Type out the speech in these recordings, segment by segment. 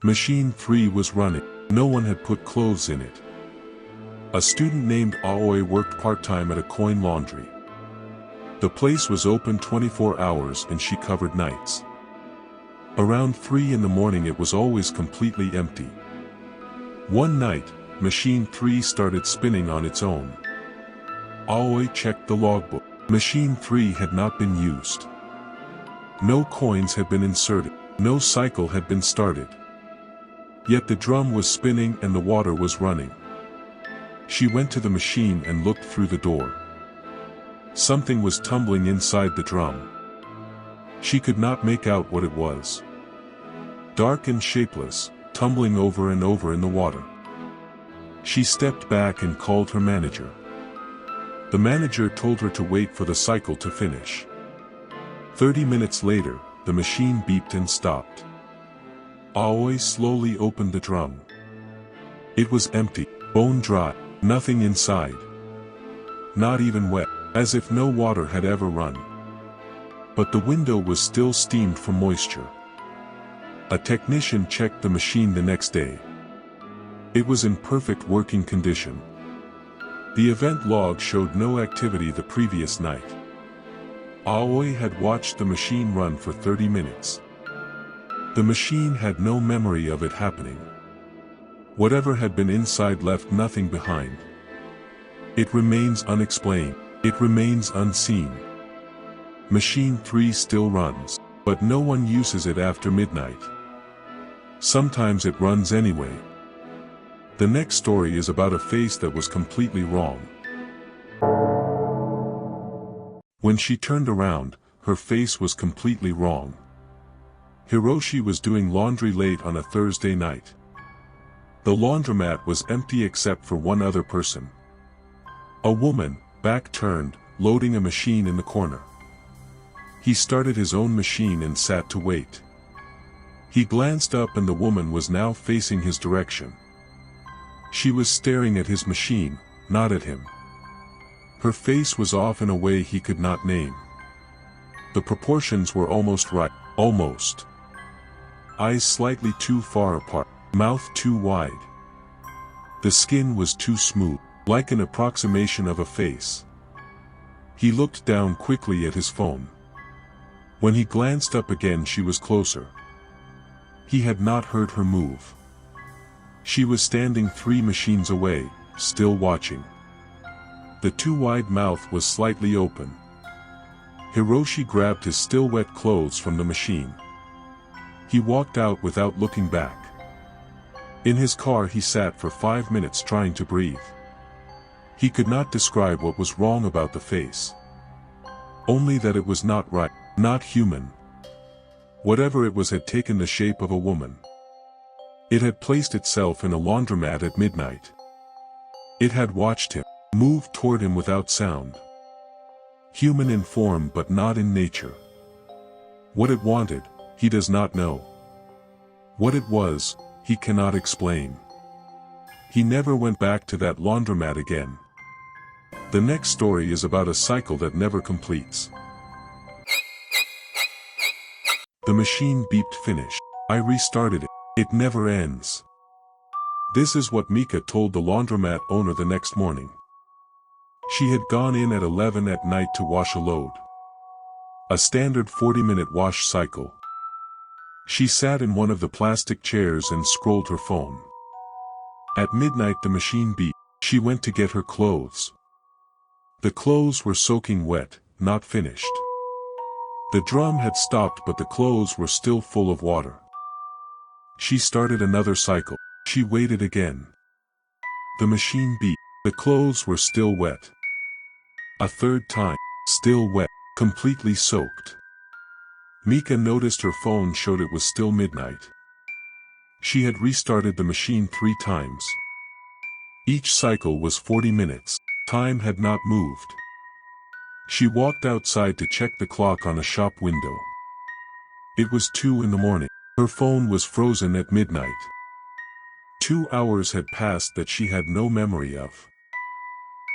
Machine 3 was running. No one had put clothes in it. A student named Aoi worked part-time at a coin laundry. The place was open 24 hours and she covered nights. Around 3 in the morning it was always completely empty. One night, Machine 3 started spinning on its own. Aoi checked the logbook. Machine 3 had not been used. No coins had been inserted. No cycle had been started. Yet the drum was spinning and the water was running. She went to the machine and looked through the door. Something was tumbling inside the drum. She could not make out what it was. Dark and shapeless, tumbling over and over in the water. She stepped back and called her manager. The manager told her to wait for the cycle to finish. 30 minutes later, the machine beeped and stopped. Aoi slowly opened the drum. It was empty, bone dry, nothing inside. Not even wet, as if no water had ever run. But the window was still steamed from moisture. A technician checked the machine the next day. It was in perfect working condition. The event log showed no activity the previous night. Aoi had watched the machine run for 30 minutes. The machine had no memory of it happening. Whatever had been inside left nothing behind. It remains unexplained. It remains unseen. Machine 3 still runs, but no one uses it after midnight. Sometimes it runs anyway. The next story is about a face that was completely wrong. When she turned around, her face was completely wrong. Hiroshi was doing laundry late on a Thursday night. The laundromat was empty except for one other person. A woman, back turned, loading a machine in the corner. He started his own machine and sat to wait. He glanced up and the woman was now facing his direction. She was staring at his machine, not at him. Her face was off in a way he could not name. The proportions were almost right, almost. Eyes slightly too far apart, mouth too wide. The skin was too smooth, like an approximation of a face. He looked down quickly at his phone. When he glanced up again she was closer. He had not heard her move. She was standing 3 machines away, still watching. The too wide mouth was slightly open. Hiroshi grabbed his still wet clothes from the machine. He walked out without looking back. In his car he sat for 5 minutes trying to breathe. He could not describe what was wrong about the face. Only that it was not right, not human. Whatever it was had taken the shape of a woman. It had placed itself in a laundromat at midnight. It had watched him, move toward him without sound. Human in form but not in nature. What it wanted, he does not know. What it was, he cannot explain. He never went back to that laundromat again. The next story is about a cycle that never completes. The machine beeped finish. I restarted it. It never ends. This is what Mika told the laundromat owner the next morning. She had gone in at 11 at night to wash a load. A standard 40-minute wash cycle. She sat in one of the plastic chairs and scrolled her phone. At midnight the machine beeped. She went to get her clothes. The clothes were soaking wet, not finished. The drum had stopped but the clothes were still full of water. She started another cycle. She waited again. The machine beeped. The clothes were still wet. A third time. Still wet. Completely soaked. Mika noticed her phone showed it was still midnight. She had restarted the machine 3 times. Each cycle was 40 minutes. Time had not moved. She walked outside to check the clock on a shop window. It was 2 in the morning. Her phone was frozen at midnight. 2 hours had passed that she had no memory of.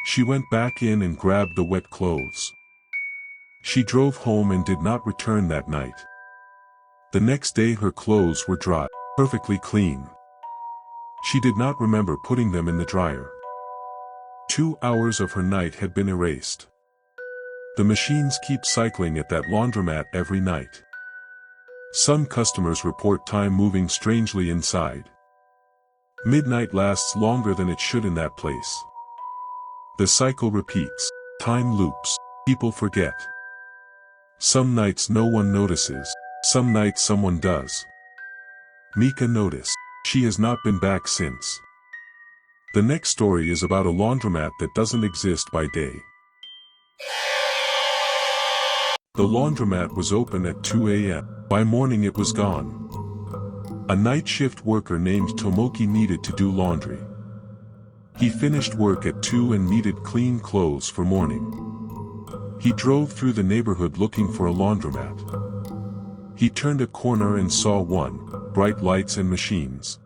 She went back in and grabbed the wet clothes. She drove home and did not return that night. The next day her clothes were dry. perfectly clean. She did not remember putting them in the dryer. 2 hours of her night had been erased. The machines keep cycling at that laundromat every night. Some customers report time moving strangely inside. Midnight lasts longer than it should in that place. The cycle repeats. Time loops. People forget. Some nights no one notices. Some nights someone does. Mika noticed. She has not been back since. The next story is about a laundromat that doesn't exist by day. The laundromat was open at 2 a.m. By morning it was gone. A night shift worker named Tomoki needed to do laundry. He finished work at 2 and needed clean clothes for morning. He drove through the neighborhood looking for a laundromat. He turned a corner and saw one, bright lights and machines.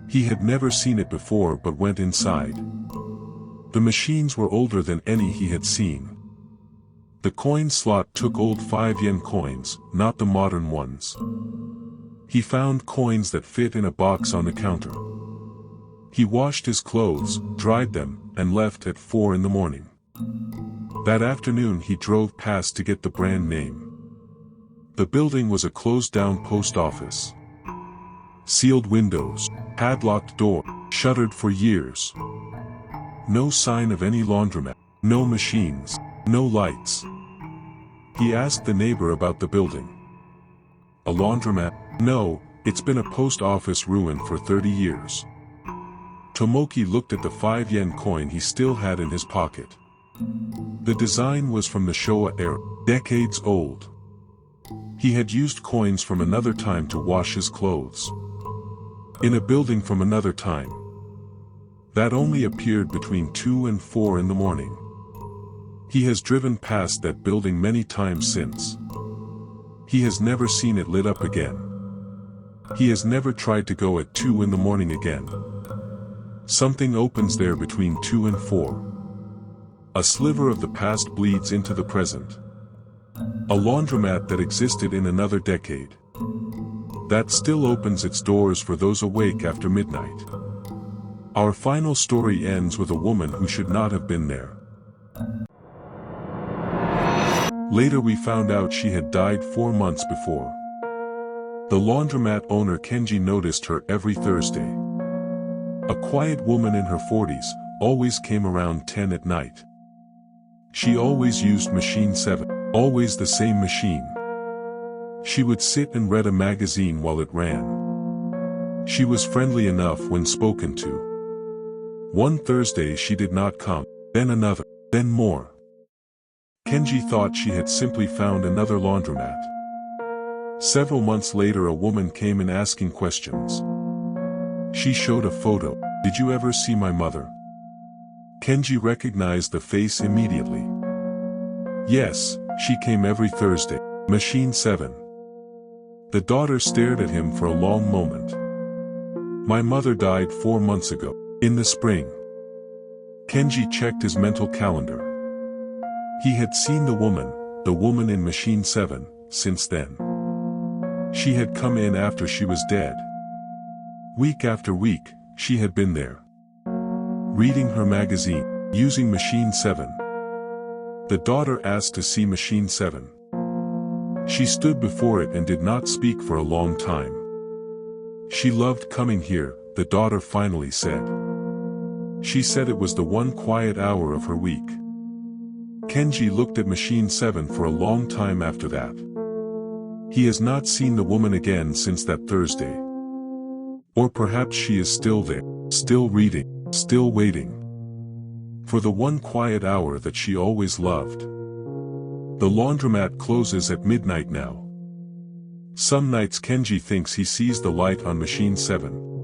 He had never seen it before but went inside. The machines were older than any he had seen. The coin slot took old 5-yen coins, not the modern ones. He found coins that fit in a box on the counter. He washed his clothes, dried them, and left at 4 in the morning. That afternoon he drove past to get the brand name. The building was a closed-down post office. Sealed windows, padlocked door, shuttered for years. No sign of any laundromat, no machines, no lights. He asked the neighbor about the building. A laundromat? No, it's been a post office ruin for 30 years. Tomoki looked at the 5-yen coin he still had in his pocket. The design was from the Showa era, decades old. He had used coins from another time to wash his clothes. In a building from another time. That only appeared between 2 and 4 in the morning. He has driven past that building many times since. He has never seen it lit up again. He has never tried to go at 2 in the morning again. Something opens there between 2 and 4. A sliver of the past bleeds into the present. A laundromat that existed in another decade. That still opens its doors for those awake after midnight. Our final story ends with a woman who should not have been there. Later we found out she had died 4 months before. The laundromat owner Kenji noticed her every Thursday. A quiet woman in her 40s, always came around 10 at night. She always used machine 7, always the same machine. She would sit and read a magazine while it ran. She was friendly enough when spoken to. One Thursday she did not come, then another, then more. Kenji thought she had simply found another laundromat. Several months later a woman came in asking questions. She showed a photo. Did you ever see my mother? Kenji recognized the face immediately. Yes, she came every Thursday. Machine 7. The daughter stared at him for a long moment. My mother died 4 months ago, in the spring. Kenji checked his mental calendar. He had seen the woman in Machine 7, since then. She had come in after she was dead. Week after week, she had been there. Reading her magazine, using Machine 7. The daughter asked to see Machine 7. She stood before it and did not speak for a long time. She loved coming here, the daughter finally said. She said it was the one quiet hour of her week. Kenji looked at Machine 7 for a long time after that. He has not seen the woman again since that Thursday. Or perhaps she is still there, still reading, still waiting. For the one quiet hour that she always loved. The laundromat closes at midnight now. Some nights Kenji thinks he sees the light on Machine 7.